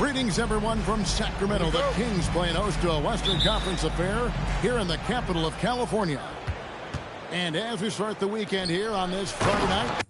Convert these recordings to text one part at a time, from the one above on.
Greetings, everyone, from Sacramento. The Kings playing host to a Western Conference affair here in the capital of California. And as we start the weekend here on this Friday night,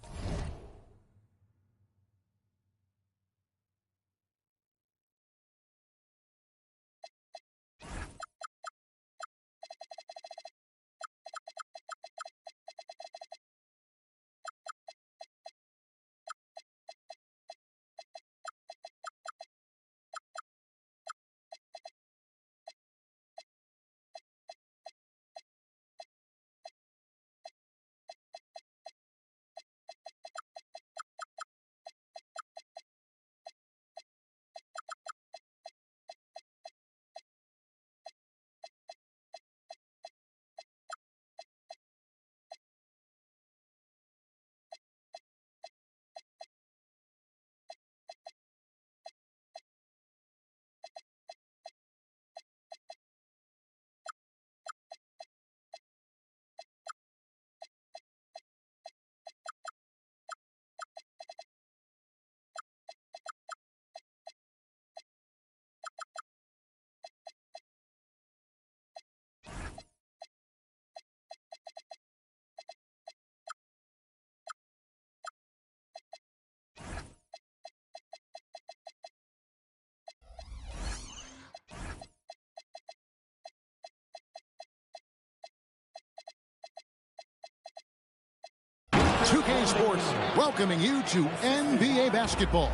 Nba2k Sports welcoming you to NBA basketball.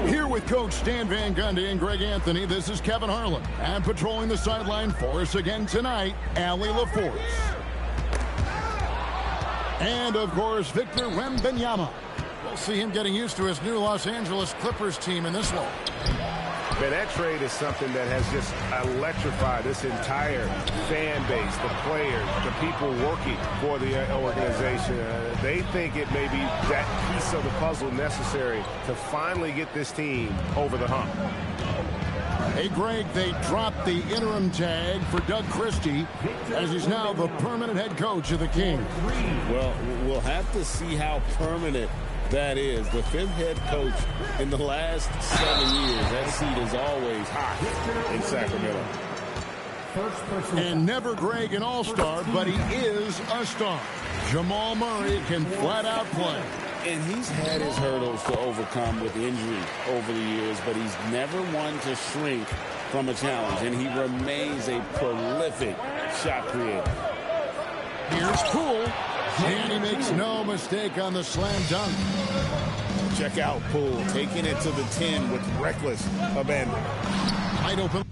Here with Coach Stan Van Gundy and Greg Anthony, this is Kevin Harlan. And patrolling the sideline for us again tonight, Allie LaForce. And, of course, Victor Wembanyama. We'll see him getting used to his new Los Angeles Clippers team in this one. Man, that trade is something that has just electrified this entire fan base, the players, the people working for the organization. They think it may be that piece of the puzzle necessary to finally get this team over the hump. Hey, Greg, they dropped the interim tag for Doug Christie as he's now the permanent head coach of the Kings. Well, we'll have to see how permanent that is. The fifth head coach in the last 7 years. That seat is always hot in Sacramento. And never, Greg, an all-star, but he is a star. Jamal Murray can flat out play. And he's had his hurdles to overcome with injury over the years, but he's never one to shrink from a challenge, and he remains a prolific shot creator. Here's Poole, and he makes no mistake on the slam dunk. Check out Poole taking it to the 10 with reckless abandon. Wide open.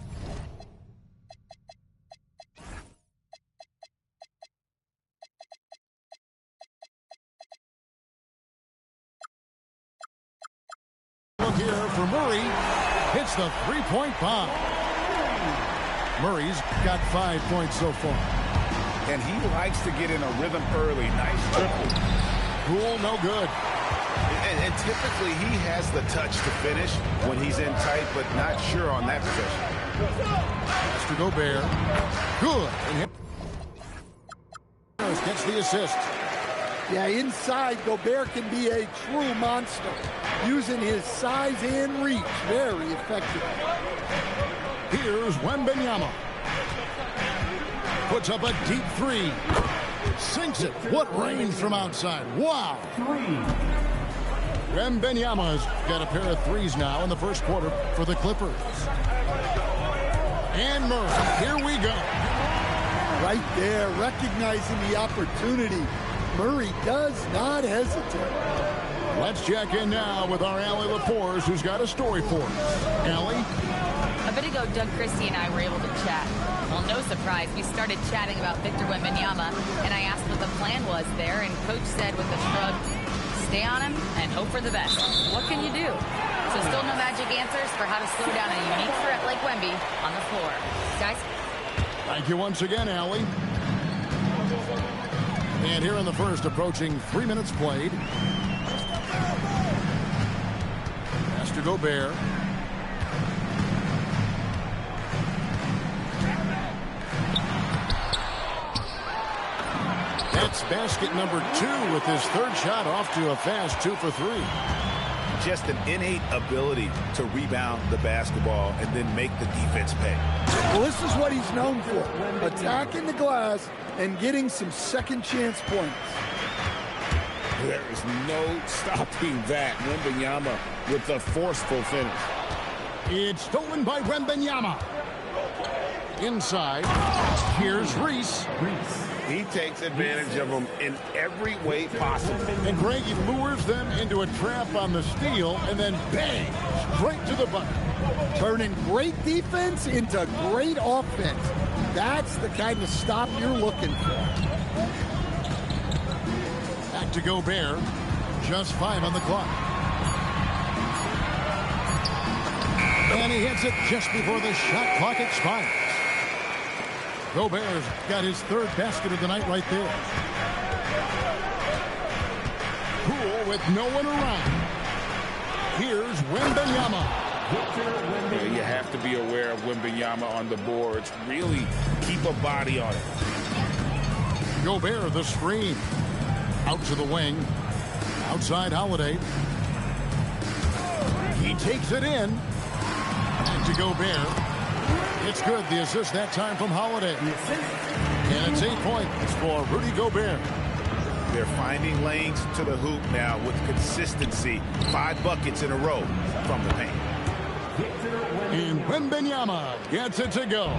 Look here for Murray. Hits the three-point bomb. Murray's got 5 points so far. And he likes to get in a rhythm early. Nice triple. Poole, no good. And typically he has the touch to finish when he's in tight, but not sure on that possession. Has to Gobert. Good. And gets the assist. Yeah, inside, Gobert can be a true monster, using his size and reach very effectively. Here's Wembanyama. Puts up a deep three. Sinks it. What range from outside. Wow. Wembanyama's got a pair of threes now in the first quarter for the Clippers. And Murray. Here we go. Right there, recognizing the opportunity. Murray does not hesitate. Let's check in now with our Allie LaForce, who's got a story for us. Allie? A bit ago, Doug Christie and I were able to chat. Well, no surprise, we started chatting about Victor Wembanyama, and I asked what the plan was there, and Coach said with a shrug, stay on him and hope for the best. What can you do? So still no magic answers for how to slow down a unique threat like Wemby on the floor. Guys? Thank you once again, Allie. And here in the first, approaching 3 minutes played. Has to Gobert. That's basket number 2 with his third shot off to a fast 2 for 3. just an innate ability to rebound the basketball and then make the defense pay. Well, this is what he's known for, attacking the glass and getting some second chance points. There is no stopping that. Wembanyama with the forceful finish. It's stolen by Wembanyama. Inside, here's Reese. He takes advantage of them in every way possible. And Greg, he lures them into a trap on the steal, and then bang, straight to the bucket. Turning great defense into great offense. That's the kind of stop you're looking for. Back to Gobert. Just 5 on the clock. And he hits it just before the shot clock expires. Gobert's got his 3rd basket of the night right there. Poole with no one around. Here's Wembanyama. You have to be aware of Wembanyama on the boards. Really keep a body on it. Gobert, the screen. Out to the wing. Outside Holiday. He takes it in. Back to Gobert. It's good. The assist that time from Holiday. And it's 8 points for Rudy Gobert. They're finding lanes to the hoop now with consistency. 5 buckets in a row from the paint. And Wembanyama gets it to go.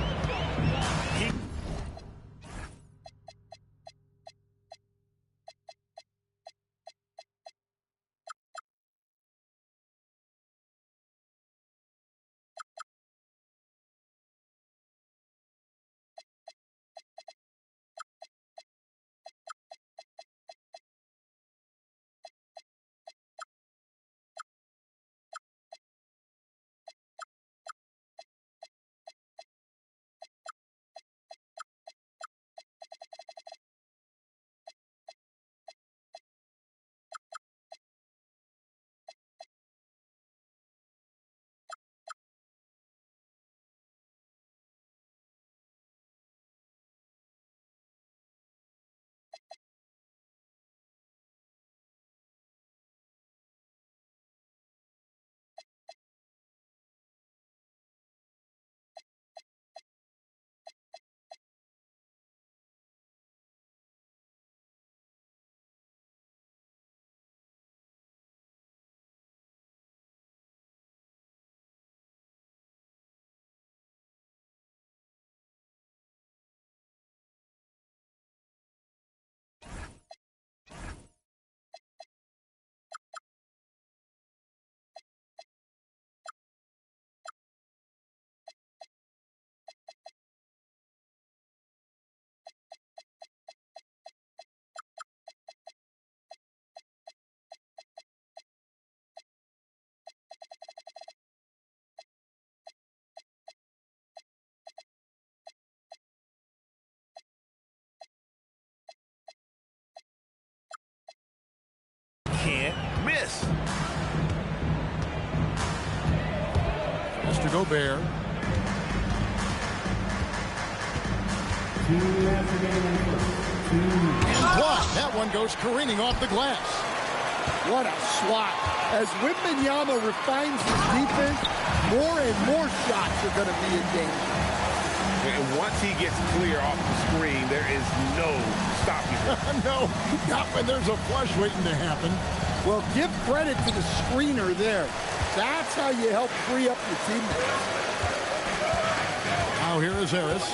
Can't miss. Mr. Gobert. Blocked. That one goes careening off the glass. What a swat. As Wembanyama refines his defense, more and more shots are going to be in danger. And once he gets clear off the screen, there is no stopping him. No, not when there's a flush waiting to happen. Well, give credit to the screener there. That's how you help free up your teammates. Now here is Harris.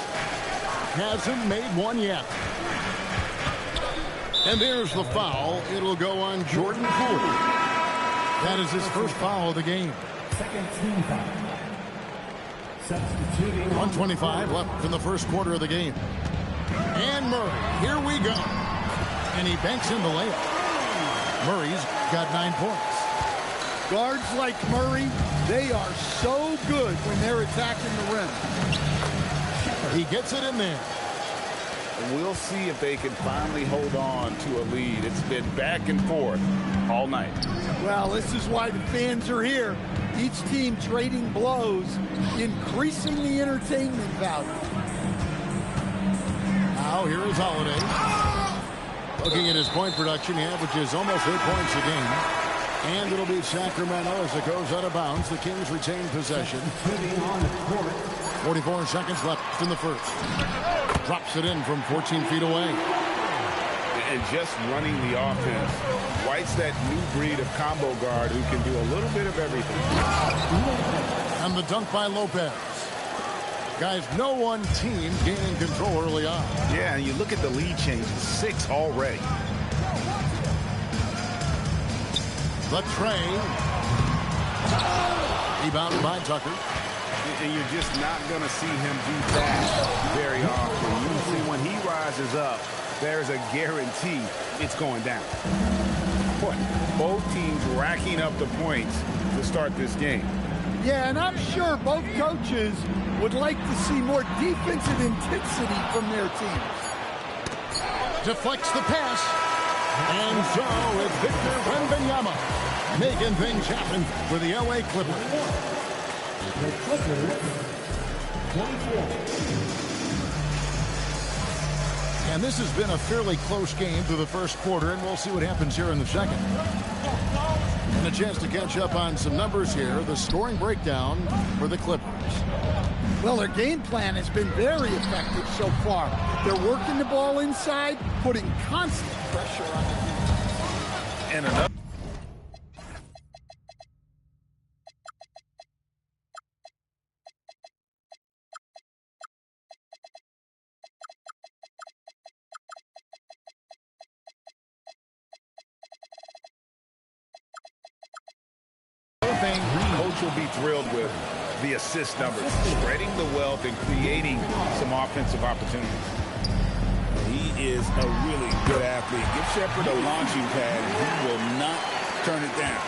Hasn't made one yet. And there's the foul. It'll go on Jordan Poole. That is his first foul of the game. Second team foul. Substituting. 1:25 left in the first quarter of the game. And Murray, here we go. And he banks in the layup. Murray's got 9 points. Guards like Murray, they are so good when they're attacking the rim. He gets it in there. We'll see if they can finally hold on to a lead. It's been back and forth all night. Well, this is why the fans are here. Each team trading blows, increasing the entertainment value. Now here is Holiday. Looking at his point production, he averages almost 8 points a game. And it'll be Sacramento as it goes out of bounds. The Kings retain possession. 44 seconds left in the first. Drops it in from 14 feet away. And just running the offense, White's that new breed of combo guard who can do a little bit of everything. And the dunk by Lopez. Guys, no one team gaining control early on. Yeah, and you look at the lead changes, 6 already. The tray. Rebounded by Tucker. And you're just not going to see him do that very often. Usually when he rises up, there's a guarantee it's going down. Boy, both teams racking up the points to start this game. Yeah, and I'm sure both coaches would like to see more defensive intensity from their teams. Deflects the pass. And so it's Victor Wembanyama making things happen for the LA Clippers. The Clippers, 24. And this has been a fairly close game through the first quarter, and we'll see what happens here in the second. And a chance to catch up on some numbers here. The scoring breakdown for the Clippers. Well, their game plan has been very effective so far. They're working the ball inside, putting constant pressure on the defense. And another. Coach will be thrilled with the assist numbers, spreading the wealth and creating some offensive opportunities. He is a really good athlete. Give Shepherd a launching pad, and he will not turn it down.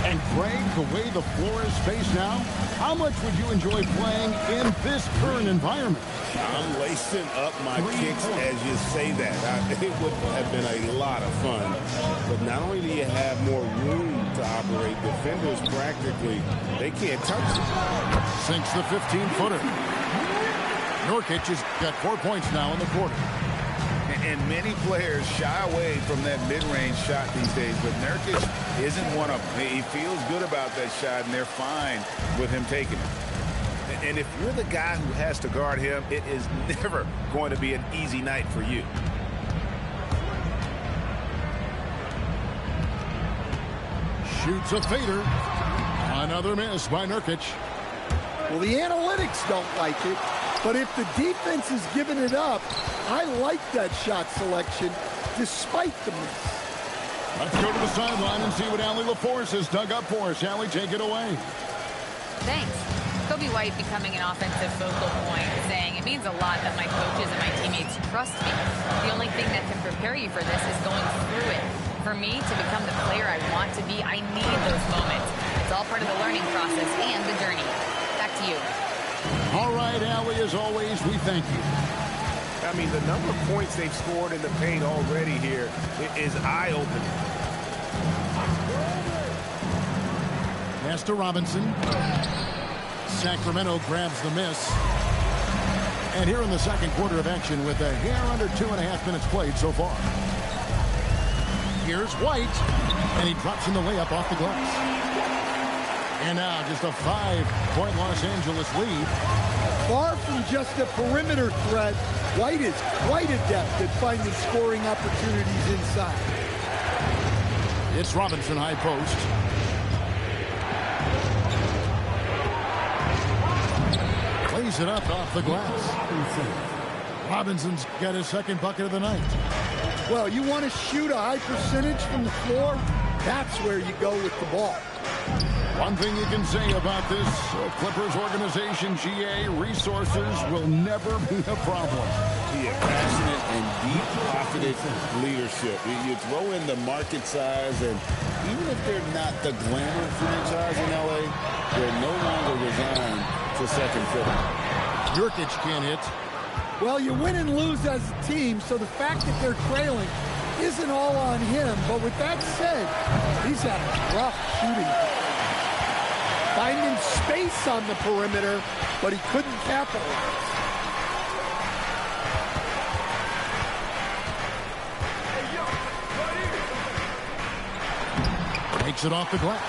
And Greg, the way the floor is spaced now, how much would you enjoy playing in this current environment? I'm lacing up my kicks as you say that. It would have been a lot of fun. But not only do you have more room to operate, defenders practically, they can't touch it. Sinks the 15-footer. Nurkic has got 4 points now in the quarter. And many players shy away from that mid-range shot these days, but Nurkic isn't one of them. He feels good about that shot, and they're fine with him taking it. And if you're the guy who has to guard him, it is never going to be an easy night for you. Shoots a fader. Another miss by Nurkic. Well, the analytics don't like it, but if the defense is giving it up, I like that shot selection despite the miss. Let's go to the sideline and see what Allie LaForce has dug up for us. Allie, take it away. Thanks. Kobe White becoming an offensive focal point, saying it means a lot that my coaches and my teammates trust me. The only thing that can prepare you for this is going through it. For me to become the player I want to be, I need those moments. It's all part of the learning process and the journey. Back to you. All right, Allie, as always, we thank you. I mean, the number of points they've scored in the paint already here is eye-opening. Pass to Robinson. Sacramento grabs the miss. And here in the second quarter of action with a hair under 2.5 minutes played so far. Here's White. And he drops in the layup off the glass. And now just a 5-point Los Angeles lead. Far from just a perimeter threat, White is quite adept at finding scoring opportunities inside. It's Robinson high post. Plays it up off the glass. Robinson's got his second bucket of the night. Well, you want to shoot a high percentage from the floor? That's where you go with the ball. One thing you can say about this Clippers organization, GA, resources will never be a problem. Yeah, passionate and deep-pocketed leadership. You throw in the market size, and even if they're not the glamour franchise in LA, they're no longer resigned to second fiddle. Nurkic can't hit. Well, you win and lose as a team, so the fact that they're trailing isn't all on him. But with that said, he's had a rough shooting. Finding space on the perimeter, but he couldn't capitalize. Takes it off the glass.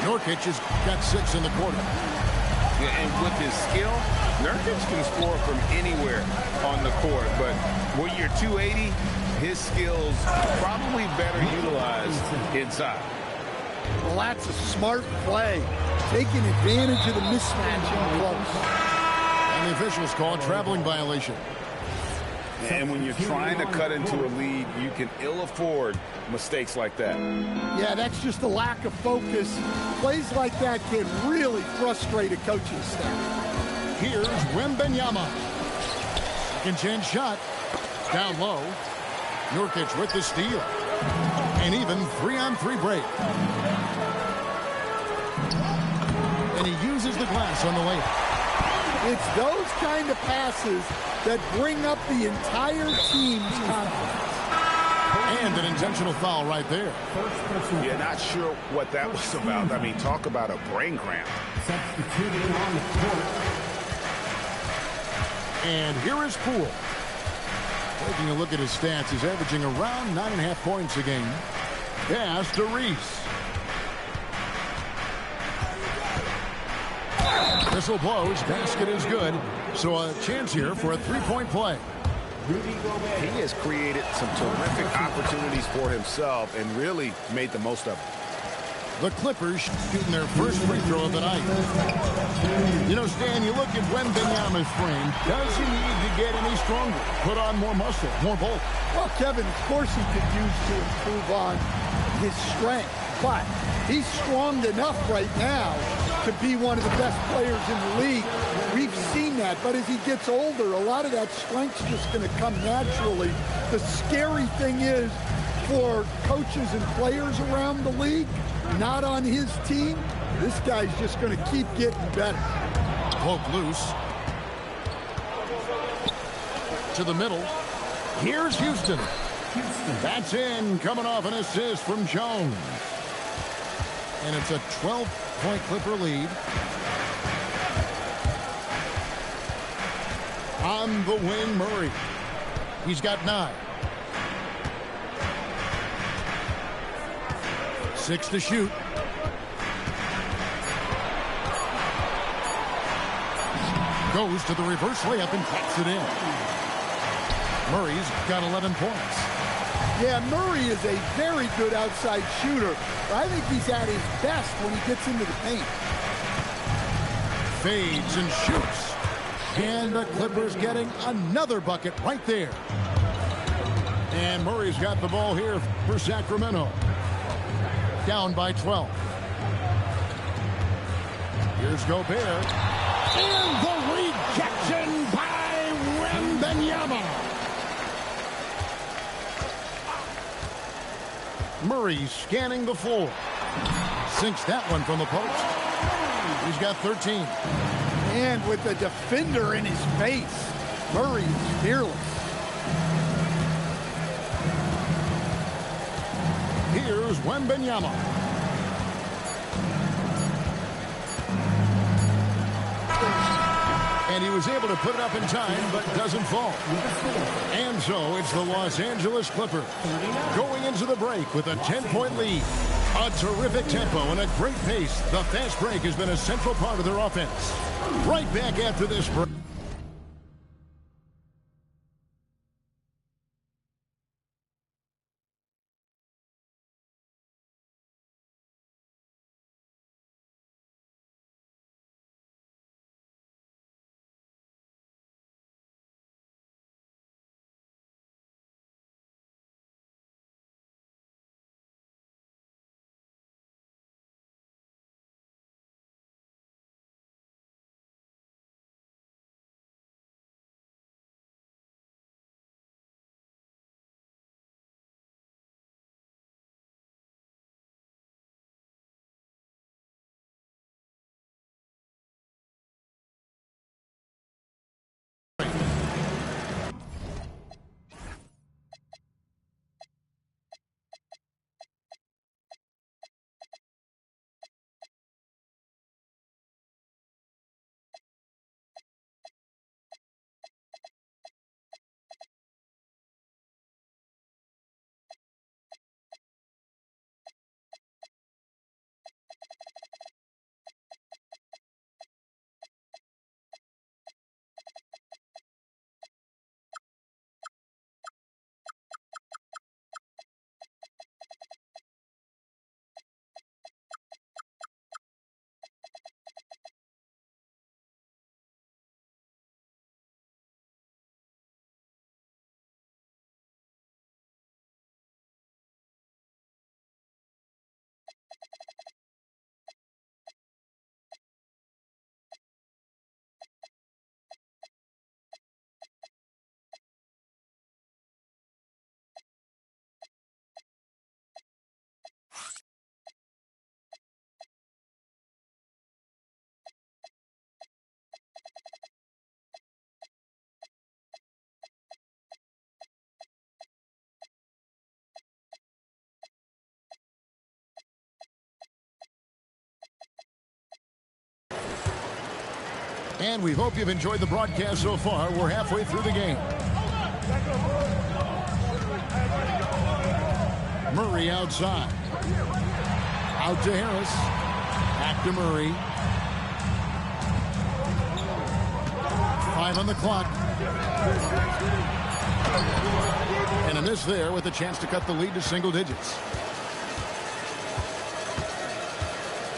Nurkic has got 6 in the quarter. Yeah, and with his skill, Nurkic can score from anywhere on the court. But when you're 280, his skills probably better utilized inside. Well, that's a smart play. Taking advantage of the mismatch in close. And the officials call a traveling violation. And when you're trying to cut into a lead, you can ill afford mistakes like that. Yeah, that's just a lack of focus. Plays like that can really frustrate a coaching staff. Here's Wembanyama. Second chance shot. Down low. Nurkic with the steal. And even 3-on-3 break. And he uses the glass on the layup. It's those kind of passes that bring up the entire team's confidence. And an intentional foul right there. Yeah, not sure what that was about. I mean, talk about a brain cramp. Substituting on the court. And here is Poole. Taking a look at his stats, he's averaging around 9.5 points a game. Pass to Reese. Whistle blows, basket is good. So a chance here for a three-point play. He has created some terrific opportunities for himself and really made the most of it. The Clippers shooting their first free throw of the night. You know, Stan, you look at Wembanyama's frame. Does he need to get any stronger? Put on more muscle, more bulk? Well, Kevin, of course he could use to improve on his strength. But he's strong enough right now to be one of the best players in the league. We've seen that. But as he gets older, a lot of that strength's just going to come naturally. The scary thing is for coaches and players around the league, not on his team, this guy's just going to keep getting better. Poke loose. To the middle. Here's Houston. That's in, coming off an assist from Jones. And it's a 12-point Clipper lead. On the wing, Murray. He's got 9. 6 to shoot. Goes to the reverse layup and taps it in. Murray's got 11 points. Yeah, Murray is a very good outside shooter. But I think he's at his best when he gets into the paint. Fades and shoots. And the Clippers getting another bucket right there. And Murray's got the ball here for Sacramento. Down by 12. Here's Gobert. And the rejection by Wembanyama. Murray scanning the floor. Sinks that one from the post. He's got 13. And with the defender in his face, Murray is fearless. Here's Wembanyama. And he was able to put it up in time, but doesn't fall. And so it's the Los Angeles Clippers going into the break with a 10-point lead. A terrific tempo and a great pace. The fast break has been a central part of their offense. Right back after this break. And we hope you've enjoyed the broadcast so far. We're halfway through the game. Murray outside. Out to Harris. Back to Murray. 5 on the clock. And a miss there with a chance to cut the lead to single digits.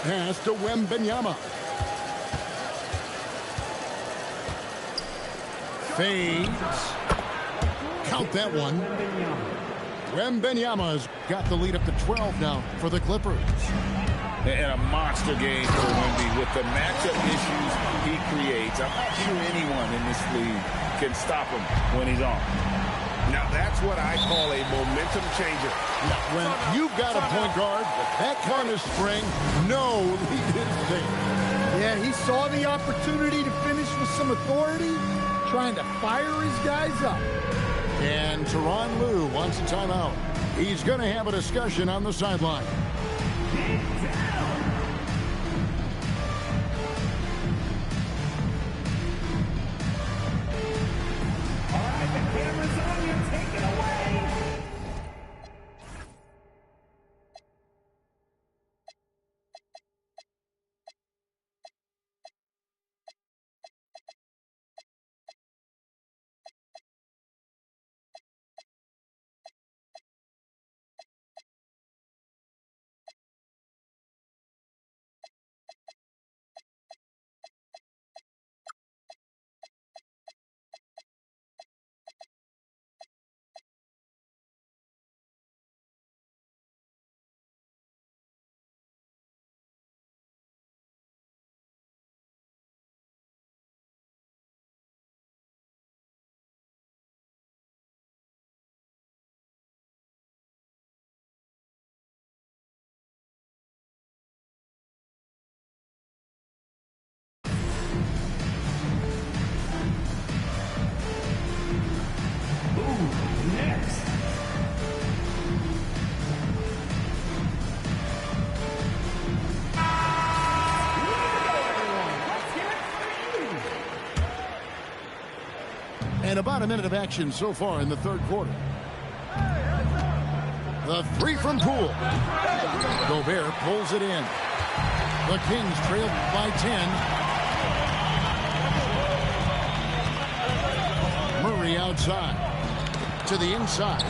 Pass to Wembanyama. Fades. Count that one. Wembanyama's got the lead up to 12 now for the Clippers. And a monster game for Wemby with the matchup issues he creates. I'm not sure anyone in this league can stop him when he's on. Now, that's what I call a momentum changer. When you've got a point guard that kind of spring, no lead is safe. Yeah, he saw the opportunity to finish with some authority, trying to fire his guys up. And Tyronn Lue wants a timeout. He's going to have a discussion on the sideline. And about a minute of action so far in the third quarter. The three from Poole. Gobert pulls it in. The Kings trail by 10. Murray outside. To the inside.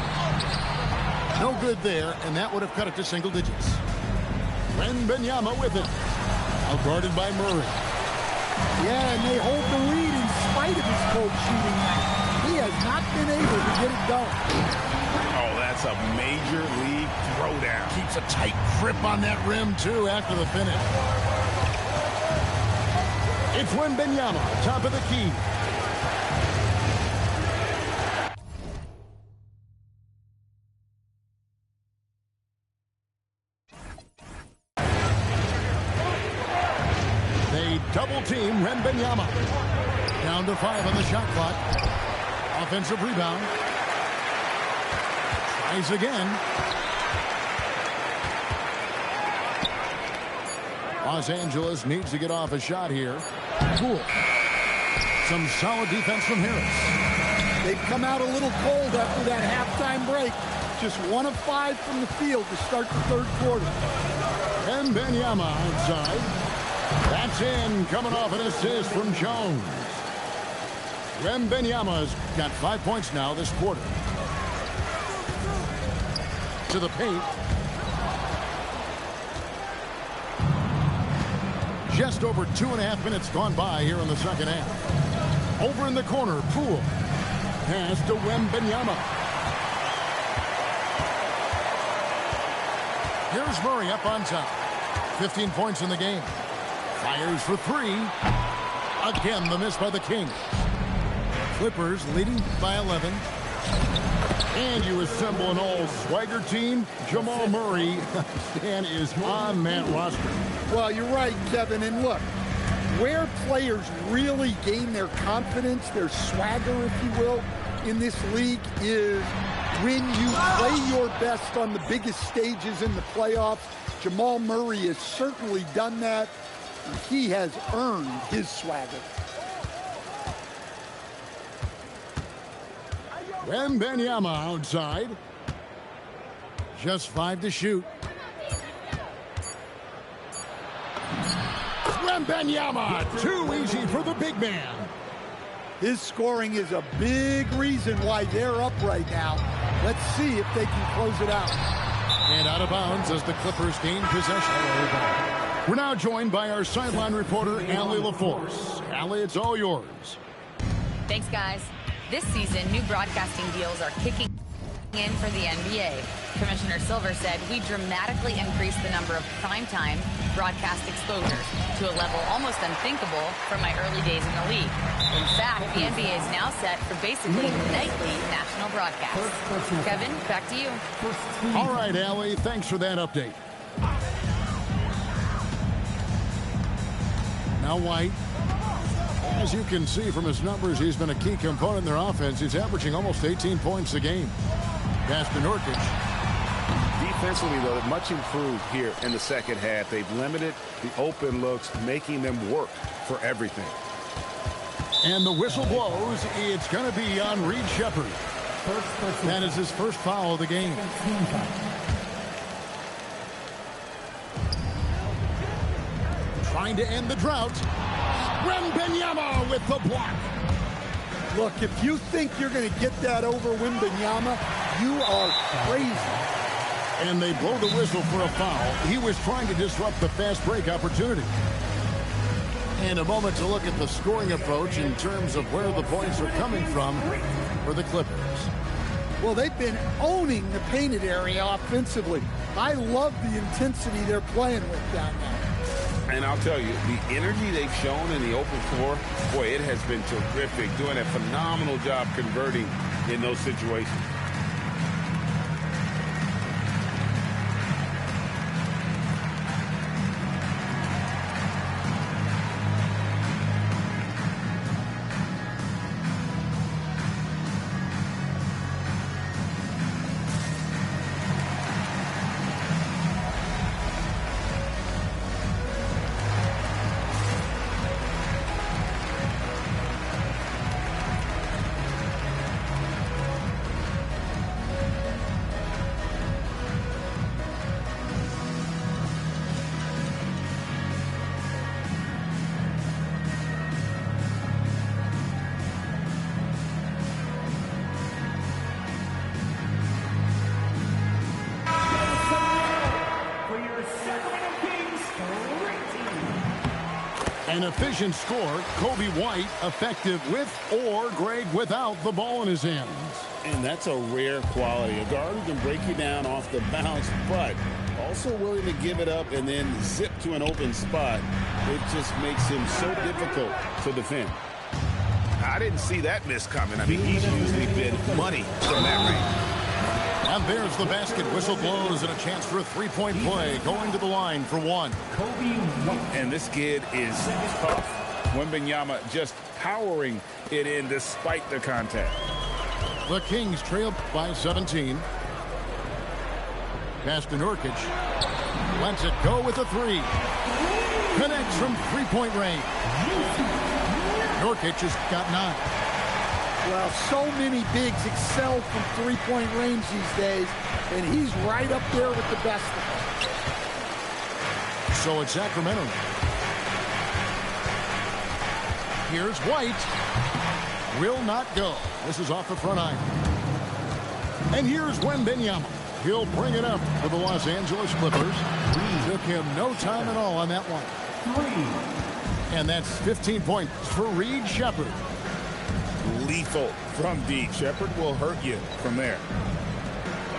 No good there, and that would have cut it to single digits. Wembanyama with it. Out guarded by Murray. Yeah, and they hold the lead in spite of his cold shooting night. He has not been able to get it done. Oh, that's a major league throwdown. Keeps a tight grip on that rim, too, after the finish. It's Wembanyama, top of the key. Double team Wembanyama. Down to 5 on the shot clock. Offensive rebound. Tries again. Los Angeles needs to get off a shot here. Poole. Some solid defense from Harris. They've come out a little cold after that halftime break. Just 1 of 5 from the field to start the third quarter. Wembanyama outside. That's in, coming off an assist from Jones. Wembanyama's got 5 points now this quarter. To the paint. Just over 2.5 minutes gone by here in the second half. Over in the corner, Poole. Pass to Wembanyama. Here's Murray up on top. 15 points in the game. Fires for 3. Again, the miss by the Kings. Clippers leading by 11. And you assemble an all-swagger team. Jamal Murray, Stan, is on that roster. Well, you're right, Kevin. And look, where players really gain their confidence, their swagger, if you will, in this league is when you play your best on the biggest stages in the playoffs. Jamal Murray has certainly done that. He has earned his swagger. Wembanyama outside. Just 5 to shoot. Wembanyama, too easy for the big man. His scoring is a big reason why they're up right now. Let's see if they can close it out. And out of bounds as the Clippers gain possession. We're now joined by our sideline reporter, Allie LaForce. Allie, it's all yours. Thanks, guys. This season, new broadcasting deals are kicking in for the NBA. Commissioner Silver said we dramatically increased the number of primetime broadcast exposures to a level almost unthinkable from my early days in the league. In fact, the NBA is now set for basically nightly national broadcasts. Kevin, back to you. All right, Allie, thanks for that update. Now White. As you can see from his numbers, he's been a key component in their offense. He's averaging almost 18 points a game. Pass to Nurkic. Defensively, though, much improved here in the second half. They've limited the open looks, making them work for everything. And the whistle blows. It's going to be on Reed Shepherd. That is his first foul of the game. Trying to end the drought. Wembanyama with the block. Look, if you think you're going to get that over Wembanyama, you are crazy. And they blow the whistle for a foul. He was trying to disrupt the fast break opportunity. And a moment to look at the scoring approach in terms of where the points are coming from for the Clippers. Well, they've been owning the painted area offensively. I love the intensity they're playing with down there. And I'll tell you, the energy they've shown in the open floor, boy, it has been terrific. Doing a phenomenal job converting in those situations. An efficient score. Kobe White effective with or Greg without the ball in his hands. And that's a rare quality. A guard who can break you down off the bounce, but also willing to give it up and then zip to an open spot. It just makes him so difficult to defend. I didn't see that miss coming. I mean, he's usually been money from that range. And there's the basket. Whistle blows and a chance for a three-point play. Going to the line for one. And this kid is tough. Wembanyama just powering it in despite the contact. The Kings trail by 17. Pass to Nurkic. Lets it go with a three. Connects from three-point range. Nurkic has got 9. Well, so many bigs excel from three-point range these days, and he's right up there with the best of them. So it's Sacramento. Here's White. Will not go. This is off the front iron. And here's Wembanyama. He'll bring it up for the Los Angeles Clippers. Took him no time at all on that one. And that's 15 points for Reed Shepherd. Lethal from deep. Shepherd will hurt you from there.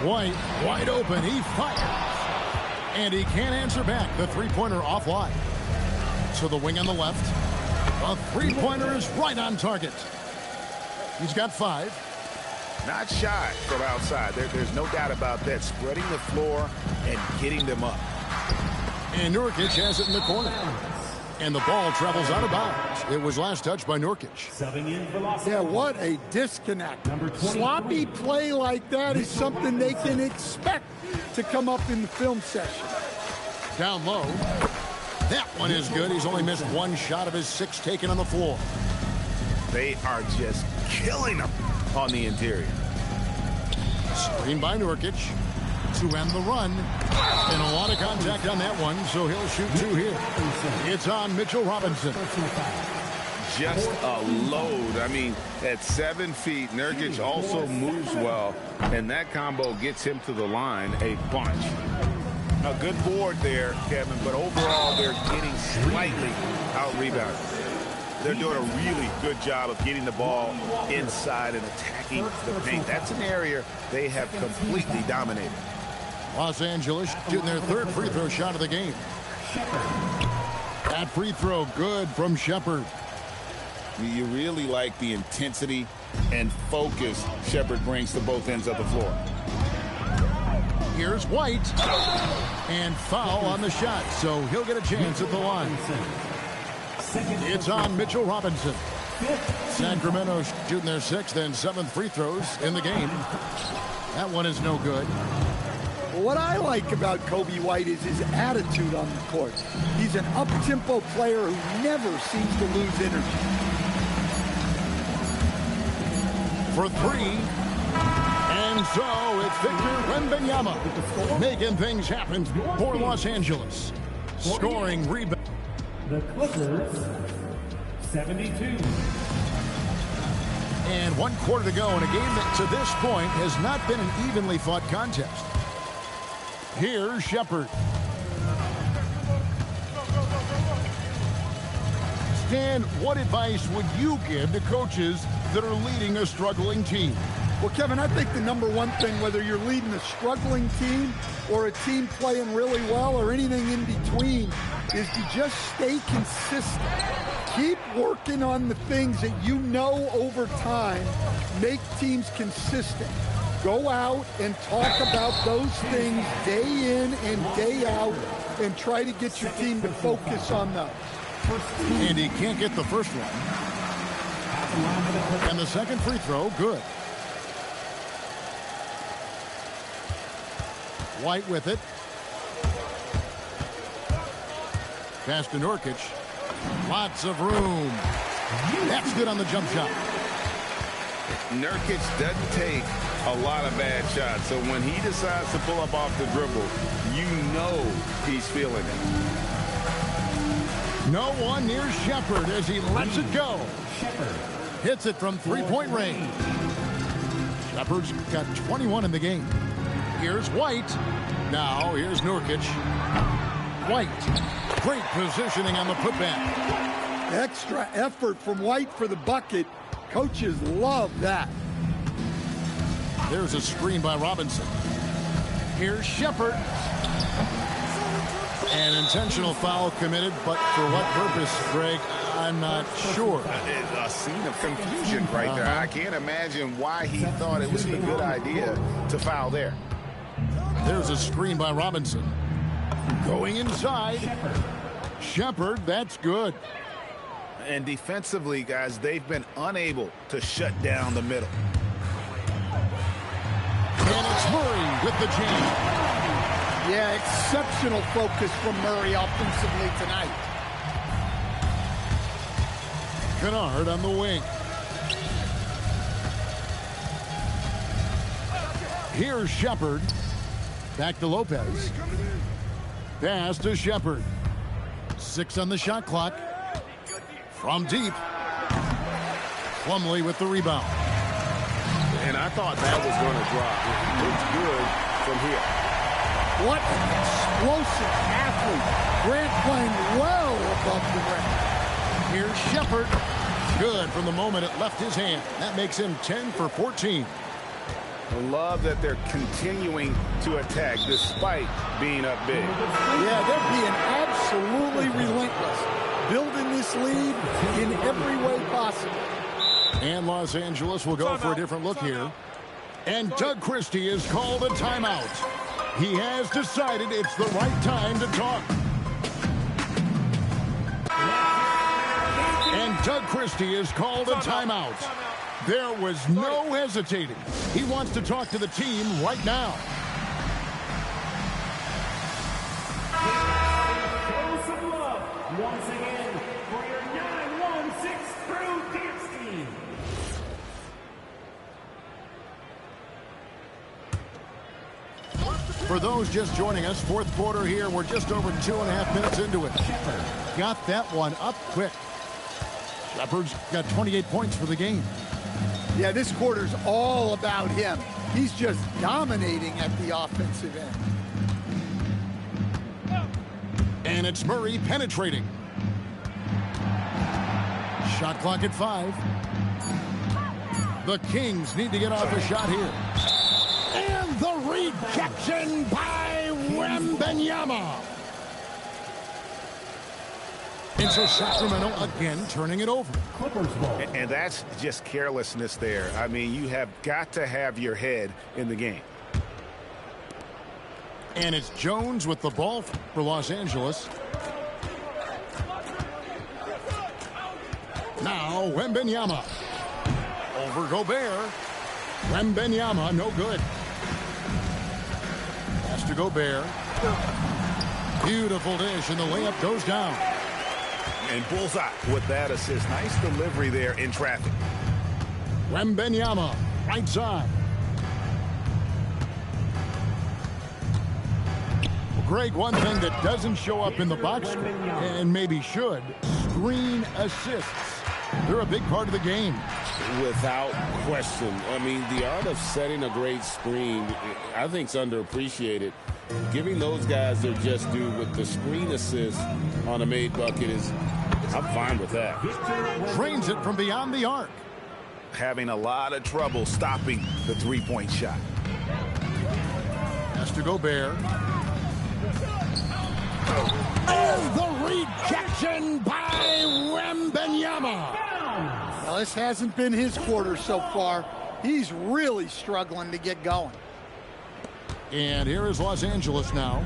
White wide open. He fires. And he can't answer back. The three-pointer offline. To the wing on the left. A three-pointer is right on target. He's got 5. Not shy from outside. There's no doubt about that. Spreading the floor and getting them up. And Nurkic has it in the corner. And the ball travels out of bounds. It was last touched by Nurkic. Yeah, what a disconnect. Sloppy play like that is something they can expect to come up in the film session. Down low. That one is good. He's only missed one shot of his 6 taken on the floor. They are just killing them on the interior. Screen by Nurkic to end the run. And a lot of contact on that one, so he'll shoot 2 here. It's on Mitchell Robinson. Just a load. I mean, at 7 feet, Nurkic also moves well, and that combo gets him to the line a bunch. A good board there, Kevin, but overall they're getting slightly out-rebounded. They're doing a really good job of getting the ball inside and attacking the paint. That's an area they have completely dominated. Los Angeles shooting their 3rd free throw shot of the game. That free throw good from Shepherd. You really like the intensity and focus Shepherd brings to both ends of the floor. Here's White. And foul on the shot, so he'll get a chance at the line. It's on Mitchell Robinson. Sacramento shooting their 6th and 7th free throws in the game. That one is no good. What I like about Kobe White is his attitude on the court. He's an up-tempo player who never seems to lose energy. For 3. And so it's Victor Wembanyama making things happen for Los Angeles. Scoring rebound. The Clippers, 72. And 1 quarter to go in a game that to this point has not been an evenly fought contest. Here's Shepherd. Stan, what advice would you give to coaches that are leading a struggling team? Well, Kevin, I think the number one thing, whether you're leading a struggling team or a team playing really well or anything in between, is to just stay consistent. Keep working on the things that you know over time make teams consistent. Go out and talk about those things day in and day out and try to get your team to focus on those. And he can't get the first one. And the 2nd free throw, good. White with it. Pass to Nurkic. Lots of room. That's good on the jump shot. Nurkic doesn't take a lot of bad shots, so when he decides to pull up off the dribble, you know he's feeling it. No one near Shepherd as he lets it go. Hits it from 3-point range. Shepherd's got 21 in the game. Here's White. Now here's Nurkic. White. Great positioning on the putback. Extra effort from White for the bucket. Coaches love that. There's a screen by Robinson. Here's Shepherd. An intentional foul committed, but for what purpose, Greg? I'm not sure. A scene of confusion right there. I can't imagine why he thought it was a good idea to foul there. There's a screen by Robinson. Going inside. Shepherd, that's good. And defensively, guys, they've been unable to shut down the middle. And it's Murray with the jam. Yeah, exceptional focus from Murray offensively tonight. Kennard on the wing. Here's Shepherd. Back to Lopez. Pass to Shepherd. 6 on the shot clock. From deep. Plumlee with the rebound. And I thought that was going to drop. It looks good from here. What an explosive athlete. Grant playing well above the rim. Here's Shepherd. Good from the moment it left his hand. That makes him 10 for 14. I love that they're continuing to attack despite being up big. Yeah, they're being absolutely relentless. Building this lead in every way possible. And Los Angeles will go for a different look here. And Doug Christie has called a timeout. He has decided it's the right time to talk. And Doug Christie has called a timeout. There was no hesitating. He wants to talk to the team right now. Show some love once again for your 916 crew dance team. For those just joining us, fourth quarter here. We're just over 2.5 minutes into it. Got that one up quick. Shepard's got 28 points for the game. Yeah, this quarter's all about him. He's just dominating at the offensive end. And it's Murray penetrating. Shot clock at 5. The Kings need to get off a shot here. And the rejection by Wembanyama. And so Sacramento again turning it over. Clippers ball. And that's just carelessness there. I mean, you have got to have your head in the game. And it's Jones with the ball for Los Angeles. Now Wembanyama. Over Gobert. Wembanyama, no good. Pass to Gobert. Beautiful dish, and the layup goes down. And bullseye with that assist. Nice delivery there in traffic. Wembanyama, right side. Well, Greg, one thing that doesn't show up in the box score, and maybe should, screen assists. They're a big part of the game. Without question. I mean, the art of setting a great screen, I think, is underappreciated. Giving those guys their just due with the screen assist on a made bucket is, I'm fine with that. Trains it from beyond the arc. Having a lot of trouble stopping the three-point shot. Has to Gobert. And the rejection by Wembanyama. Well, this hasn't been his quarter so far. He's really struggling to get going. And here is Los Angeles now.